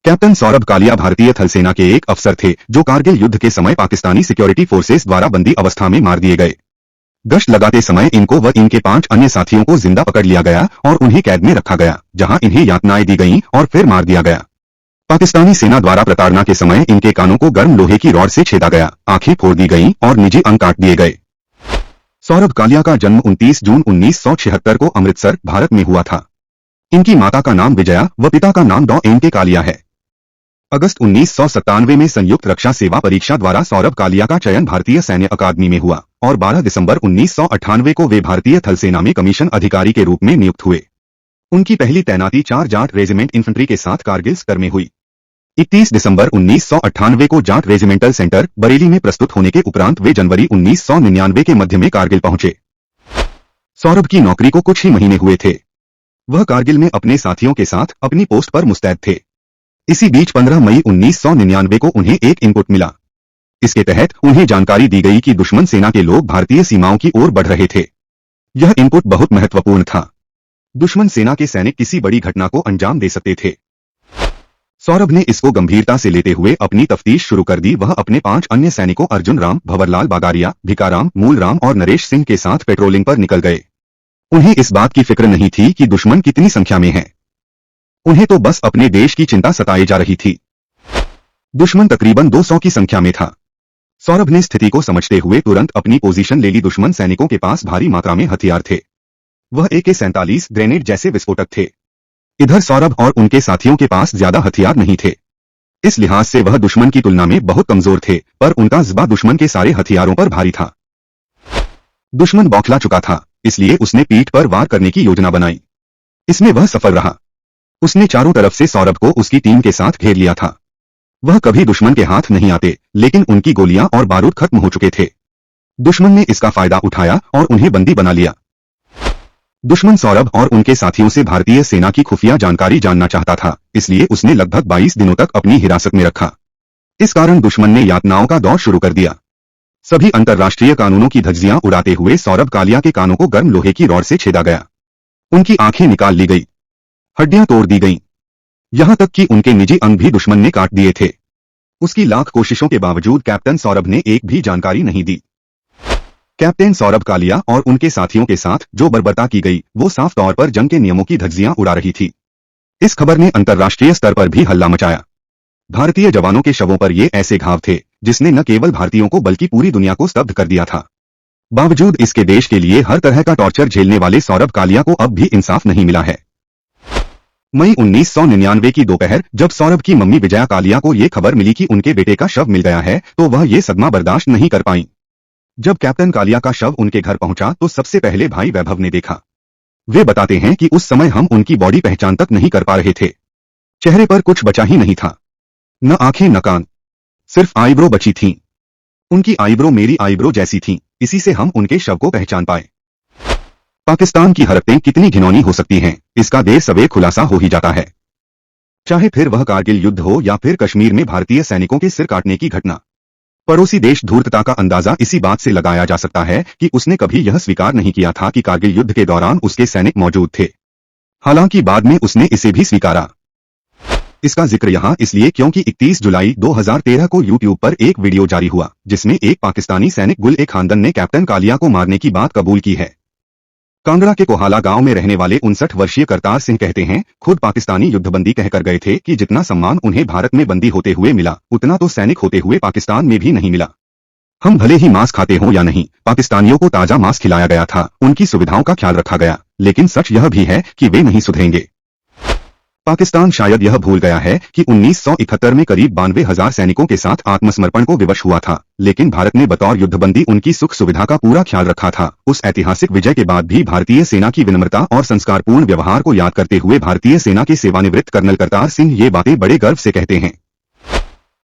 Captain Saurabh Kalia भारतीय थल सेना के एक अफसर थे जो कारगिल युद्ध के समय पाकिस्तानी सिक्योरिटी फोर्सेस द्वारा बंदी अवस्था में मार दिए गए। गश्त लगाते समय इनको व इनके 5 अन्य साथियों को जिंदा पकड़ लिया गया और उन्हें कैद में रखा गया, जहां इन्हें यातनाएं दी गईं और फिर मार दिया गया। पाकिस्तानी सेना द्वारा प्रताड़ना के समय इनके कानों को गर्म लोहे की रॉड से छेदा गया, आंखें फोड़ दी गईं और निजी अंग काट दिए गए। सौरभ कालिया का जन्म 29 जून 1976 को अमृतसर, भारत में हुआ था। इनकी माता का नाम विजया व पिता का नाम डॉ.एन.के कालिया है। अगस्त 1997 में संयुक्त रक्षा सेवा परीक्षा द्वारा सौरभ कालिया का चयन भारतीय सैन्य अकादमी में हुआ और 12 दिसंबर 1998 को वे भारतीय थल सेना में कमीशन अधिकारी के रूप में नियुक्त हुए। उनकी पहली तैनाती 4 जाट रेजिमेंट इन्फेंट्री के साथ कारगिल स्तर में हुई। 31 दिसंबर 1998 को जाट रेजिमेंटल सेंटर बरेली में प्रस्तुत होने के उपरांत वे जनवरी 1999 के मध्य में कारगिल पहुंचे। सौरभ की नौकरी को कुछ ही महीने हुए थे। वह कारगिल में अपने साथियों के साथ अपनी पोस्ट पर मुस्तैद थे। इसी बीच 15 मई 1999 को उन्हें एक इनपुट मिला। इसके तहत उन्हें जानकारी दी गई कि दुश्मन सेना के लोग भारतीय सीमाओं की ओर बढ़ रहे थे। यह इनपुट बहुत महत्वपूर्ण था। दुश्मन सेना के सैनिक किसी बड़ी घटना को अंजाम दे सकते थे। सौरभ ने इसको गंभीरता से लेते हुए अपनी तफ्तीश शुरू कर दी। वह अपने 5 अन्य सैनिकों अर्जुन राम, भंवरलाल बागारिया, भिकाराम, मूलराम और नरेश सिंह के साथ पेट्रोलिंग पर निकल गए। उन्हें इस बात की फिक्र नहीं थी कि दुश्मन कितनी संख्या में है। उन्हें तो बस अपने देश की चिंता सताई जा रही थी। दुश्मन तकरीबन 200 की संख्या में था। सौरभ ने स्थिति को समझते हुए तुरंत अपनी पोजीशन ले ली। दुश्मन सैनिकों के पास भारी मात्रा में हथियार थे। वह AK-47 ग्रेनेड जैसे विस्फोटक थे। इधर सौरभ और उनके साथियों के पास ज्यादा हथियार नहीं थे। इस लिहाज से वह दुश्मन की तुलना में बहुत कमजोर थे, पर उनका जज्बा दुश्मन के सारे हथियारों पर भारी था। दुश्मन बौखला चुका था, इसलिए उसने पीठ पर वार करने की योजना बनाई। इसमें वह सफल रहा। उसने चारों तरफ से सौरभ को उसकी टीम के साथ घेर लिया था। वह कभी दुश्मन के हाथ नहीं आते, लेकिन उनकी गोलियां और बारूद खत्म हो चुके थे। दुश्मन ने इसका फायदा उठाया और उन्हें बंदी बना लिया। दुश्मन सौरभ और उनके साथियों से भारतीय सेना की खुफिया जानकारी जानना चाहता था, इसलिए उसने लगभग 22 दिनों तक अपनी हिरासत में रखा। इस कारण दुश्मन ने यातनाओं का दौर शुरू कर दिया। सभी अंतर्राष्ट्रीय कानूनों की धज्जियां उड़ाते हुए सौरभ कालिया के कानों को गर्म लोहे की रॉड से छेदा गया। उनकी आंखें निकाल ली गई, हड्डियां तोड़ दी गईं। यहां तक कि उनके निजी अंग भी दुश्मन ने काट दिए थे। उसकी लाख कोशिशों के बावजूद कैप्टन सौरभ ने एक भी जानकारी नहीं दी। कैप्टन सौरभ कालिया और उनके साथियों के साथ जो बर्बरता की गई, वो साफ तौर पर जंग के नियमों की धज्जियां उड़ा रही थी। इस खबर ने अंतर्राष्ट्रीय स्तर पर भी हल्ला मचाया। भारतीय जवानों के शवों पर ये ऐसे घाव थे जिसने न केवल भारतीयों को बल्कि पूरी दुनिया को स्तब्ध कर दिया था। बावजूद इसके देश के लिए हर तरह का टॉर्चर झेलने वाले सौरभ कालिया को अब भी इंसाफ नहीं मिला है। मई 1999 की दोपहर जब सौरभ की मम्मी विजया कालिया को यह खबर मिली कि उनके बेटे का शव मिल गया है, तो वह ये सदमा बर्दाश्त नहीं कर पाई। जब कैप्टन कालिया का शव उनके घर पहुंचा तो सबसे पहले भाई वैभव ने देखा। वे बताते हैं कि उस समय हम उनकी बॉडी पहचान तक नहीं कर पा रहे थे। चेहरे पर कुछ बचा ही नहीं था, न आंखें न कान, सिर्फ आईब्रो बची थीं। उनकी आईब्रो मेरी आईब्रो जैसी थीं, इसी से हम उनके शव को पहचान पाए। पाकिस्तान की हरकतें कितनी घिनौनी हो सकती हैं, इसका देर सवेर खुलासा हो ही जाता है। चाहे फिर वह कारगिल युद्ध हो या फिर कश्मीर में भारतीय सैनिकों के सिर काटने की घटना। पड़ोसी देश धूर्तता का अंदाजा इसी बात से लगाया जा सकता है कि उसने कभी यह स्वीकार नहीं किया था कि कारगिल युद्ध के दौरान उसके सैनिक मौजूद थे। हालांकि बाद में उसने इसे भी स्वीकारा। इसका जिक्र यहाँ इसलिए क्योंकि 31 जुलाई 2013 को YouTube पर एक वीडियो जारी हुआ, जिसमें एक पाकिस्तानी सैनिक गुल-ए-खानदन ने कैप्टन कालिया को मारने की बात कबूल की है। कांगड़ा के कोहाला गांव में रहने वाले 59 वर्षीय करतार सिंह कहते हैं, खुद पाकिस्तानी युद्धबंदी कहकर गए थे कि जितना सम्मान उन्हें भारत में बंदी होते हुए मिला, उतना तो सैनिक होते हुए पाकिस्तान में भी नहीं मिला। हम भले ही मांस खाते हों या नहीं, पाकिस्तानियों को ताजा मांस खिलाया गया था, उनकी सुविधाओं का ख्याल रखा गया, लेकिन सच यह भी है कि वे नहीं सुधरेंगे। पाकिस्तान शायद यह भूल गया है कि 1971 में करीब 92,000 सैनिकों के साथ आत्मसमर्पण को विवश हुआ था, लेकिन भारत ने बतौर युद्धबंदी उनकी सुख सुविधा का पूरा ख्याल रखा था। उस ऐतिहासिक विजय के बाद भी भारतीय सेना की विनम्रता और संस्कारपूर्ण व्यवहार को याद करते हुए भारतीय सेना के सेवानिवृत्त कर्नल करतार सिंह ये बातें बड़े गर्व से कहते हैं।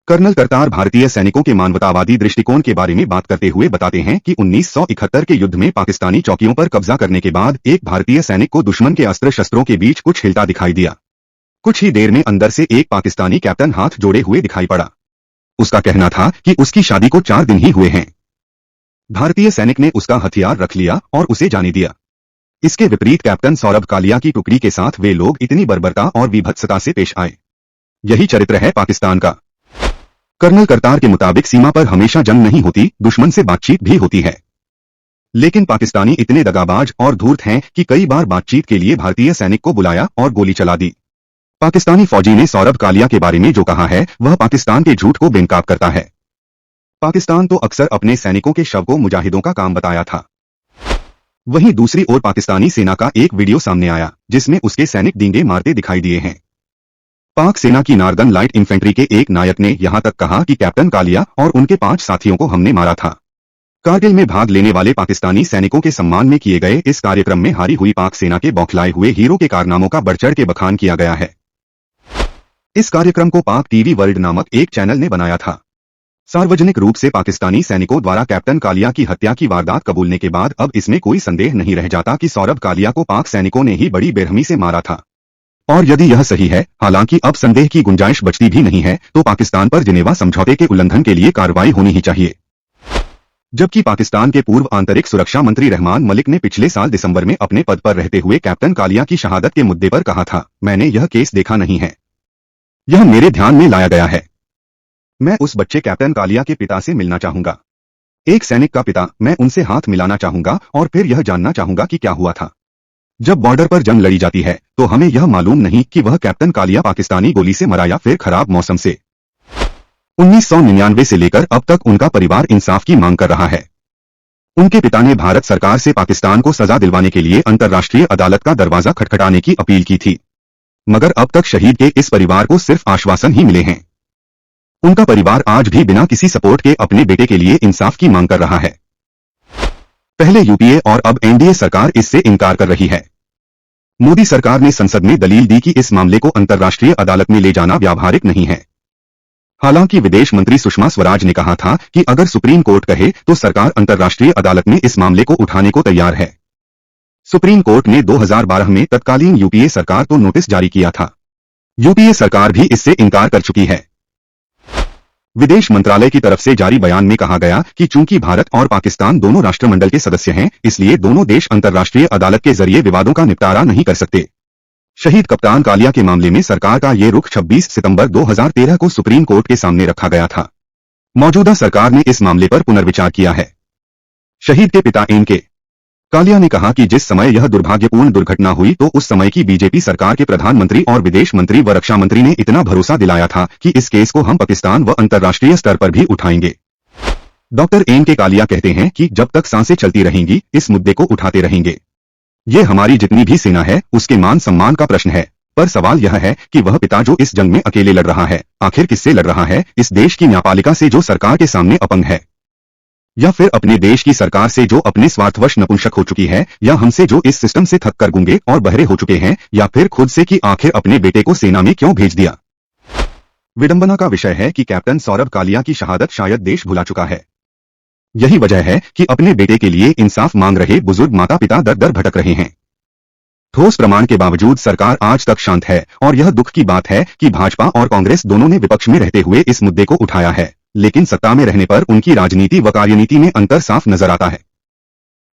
कर्नल करतार भारतीय सैनिकों के मानवतावादी दृष्टिकोण के बारे में बात करते हुए बताते हैं कि 1971 के युद्ध में पाकिस्तानी चौकियों पर कब्जा करने के बाद एक भारतीय सैनिक को दुश्मन के अस्त्र शस्त्रों के बीच कुछ हिलता दिखाई दिया। कुछ ही देर में अंदर से एक पाकिस्तानी कैप्टन हाथ जोड़े हुए दिखाई पड़ा। उसका कहना था कि उसकी शादी को 4 दिन ही हुए हैं। भारतीय सैनिक ने उसका हथियार रख लिया और उसे जाने दिया। इसके विपरीत कैप्टन सौरभ कालिया की टुकड़ी के साथ वे लोग इतनी बर्बरता और विभत्सता से पेश आए। यही चरित्र है पाकिस्तान का। कर्नल करतार के मुताबिक सीमा पर हमेशा जंग नहीं होती, दुश्मन से बातचीत भी होती है। लेकिन पाकिस्तानी इतने दगाबाज और धूर्त हैं कि कई बार बातचीत के लिए भारतीय सैनिक को बुलाया और गोली चला दी। पाकिस्तानी फौजी ने सौरभ कालिया के बारे में जो कहा है वह पाकिस्तान के झूठ को बेनकाब करता है। पाकिस्तान तो अक्सर अपने सैनिकों के शव को मुजाहिदों का काम बताया था। वहीं दूसरी ओर पाकिस्तानी सेना का एक वीडियो सामने आया जिसमें उसके सैनिक डींगे मारते दिखाई दिए हैं। पाक सेना की नारगन लाइट इन्फेंट्री के एक नायक ने यहां तक कहा कि कैप्टन कालिया और उनके 5 साथियों को हमने मारा था। कारगिल में भाग लेने वाले पाकिस्तानी सैनिकों के सम्मान में किए गए इस कार्यक्रम में हारी हुई पाक सेना के बौखलाए हुए हीरो के कारनामों का बढ़चढ़ के बखान किया गया है। इस कार्यक्रम को पाक टीवी वर्ल्ड नामक एक चैनल ने बनाया था। सार्वजनिक रूप से पाकिस्तानी सैनिकों द्वारा कैप्टन कालिया की हत्या की वारदात कबूलने के बाद अब इसमें कोई संदेह नहीं रह जाता कि सौरभ कालिया को पाक सैनिकों ने ही बड़ी बेरहमी से मारा था। और यदि यह सही है, हालांकि अब संदेह की गुंजाइश बचती भी नहीं है, तो पाकिस्तान पर जिनेवा समझौते के उल्लंघन के लिए कार्रवाई होनी ही चाहिए। जबकि पाकिस्तान के पूर्व आंतरिक सुरक्षा मंत्री रहमान मलिक ने पिछले साल दिसंबर में अपने पद पर रहते हुए कैप्टन कालिया की शहादत के मुद्दे पर कहा था, मैंने यह केस देखा नहीं है, यह मेरे ध्यान में लाया गया है। मैं उस बच्चे कैप्टन कालिया के पिता से मिलना चाहूंगा, एक सैनिक का पिता, मैं उनसे हाथ मिलाना चाहूंगा और फिर यह जानना चाहूंगा कि क्या हुआ था। जब बॉर्डर पर जंग लड़ी जाती है तो हमें यह मालूम नहीं कि वह कैप्टन कालिया पाकिस्तानी गोली से मरा या फिर खराब मौसम से। 1999 से लेकर अब तक उनका परिवार इंसाफ की मांग कर रहा है। उनके पिता ने भारत सरकार से पाकिस्तान को सजा दिलवाने के लिए अंतर्राष्ट्रीय अदालत का दरवाजा खटखटाने की अपील की थी, मगर अब तक शहीद के इस परिवार को सिर्फ आश्वासन ही मिले हैं। उनका परिवार आज भी बिना किसी सपोर्ट के अपने बेटे के लिए इंसाफ की मांग कर रहा है। पहले यूपीए और अब एनडीए सरकार इससे इनकार कर रही है। मोदी सरकार ने संसद में दलील दी कि इस मामले को अंतर्राष्ट्रीय अदालत में ले जाना व्यावहारिक नहीं है। हालांकि विदेश मंत्री सुषमा स्वराज ने कहा था कि अगर सुप्रीम कोर्ट कहे तो सरकार अंतर्राष्ट्रीय अदालत में इस मामले को उठाने को तैयार है। सुप्रीम कोर्ट ने 2012 में तत्कालीन यूपीए सरकार को नोटिस जारी किया था। यूपीए सरकार भी इससे इनकार कर चुकी है। विदेश मंत्रालय की तरफ से जारी बयान में कहा गया कि चूंकि भारत और पाकिस्तान दोनों राष्ट्रमंडल के सदस्य हैं, इसलिए दोनों देश अंतर्राष्ट्रीय अदालत के जरिए विवादों का निपटारा नहीं कर सकते। शहीद कप्तान कालिया के मामले में सरकार का ये रुख 26 सितंबर 2013 को सुप्रीम कोर्ट के सामने रखा गया था। मौजूदा सरकार ने इस मामले पर पुनर्विचार किया है। शहीद के पिता एन.के. कालिया ने कहा कि जिस समय यह दुर्भाग्यपूर्ण दुर्घटना हुई तो उस समय की बीजेपी सरकार के प्रधानमंत्री और विदेश मंत्री व रक्षा मंत्री ने इतना भरोसा दिलाया था कि इस केस को हम पाकिस्तान व अंतर्राष्ट्रीय स्तर पर भी उठाएंगे। Doctor NK. कालिया कहते हैं कि जब तक सांसें चलती रहेंगी इस मुद्दे को उठाते रहेंगे। ये हमारी जितनी भी सेना है उसके मान सम्मान का प्रश्न है, पर सवाल यह है कि वह पिता जो इस जंग में अकेले लड़ रहा है, आखिर किससे लड़ रहा है? इस देश की न्यायपालिका से जो सरकार के सामने अपंग है, या फिर अपने देश की सरकार से जो अपने स्वार्थवश नपुंसक हो चुकी है, या हमसे जो इस सिस्टम से थक कर गूंगे और बहरे हो चुके हैं, या फिर खुद से कि आखिर अपने बेटे को सेना में क्यों भेज दिया। विडंबना का विषय है कि कैप्टन सौरभ कालिया की शहादत शायद देश भुला चुका है। यही वजह है कि अपने बेटे के लिए इंसाफ मांग रहे बुजुर्ग माता पिता दर दर भटक रहे हैं। ठोस प्रमाण के बावजूद सरकार आज तक शांत है और यह दुख की बात है कि भाजपा और कांग्रेस दोनों ने विपक्ष में रहते हुए इस मुद्दे को उठाया है, लेकिन सत्ता में रहने पर उनकी राजनीति व कार्यनीति में अंतर साफ नजर आता है।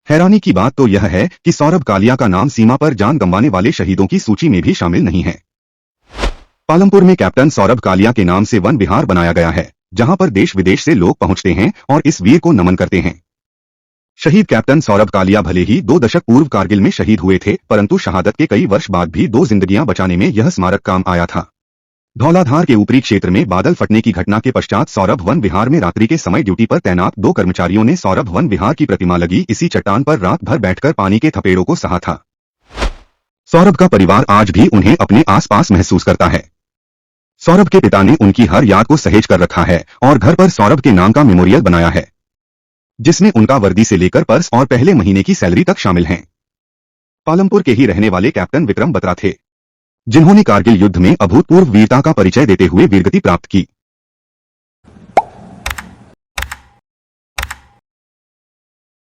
हैरानी की बात तो यह है कि सौरभ कालिया का नाम सीमा पर जान गंवाने वाले शहीदों की सूची में भी शामिल नहीं है। पालमपुर में कैप्टन सौरभ कालिया के नाम से वन विहार बनाया गया है, जहां पर देश विदेश से लोग पहुंचते हैं और इस वीर को नमन करते हैं। शहीद कैप्टन सौरभ कालिया भले ही 2 दशक पूर्व कारगिल में शहीद हुए थे, परंतु शहादत के कई वर्ष बाद भी 2 जिंदगियां बचाने में यह स्मारक काम आया था। धौलाधार के ऊपरी क्षेत्र में बादल फटने की घटना के पश्चात सौरभ वन विहार में रात्रि के समय ड्यूटी पर तैनात 2 कर्मचारियों ने सौरभ वन विहार की प्रतिमा लगी इसी चट्टान पर रात भर बैठकर पानी के थपेड़ों को सहा था। सौरभ का परिवार आज भी उन्हें अपने आसपास महसूस करता है। सौरभ के पिता ने उनकी हर याद को सहेज कर रखा है और घर पर सौरभ के नाम का मेमोरियल बनाया है, जिसमें उनका वर्दी से लेकर पर्स और पहले महीने की सैलरी तक शामिल हैं। पालमपुर के ही रहने वाले कैप्टन विक्रम बत्रा थे, जिन्होंने कारगिल युद्ध में अभूतपूर्व वीरता का परिचय देते हुए वीरगति प्राप्त की।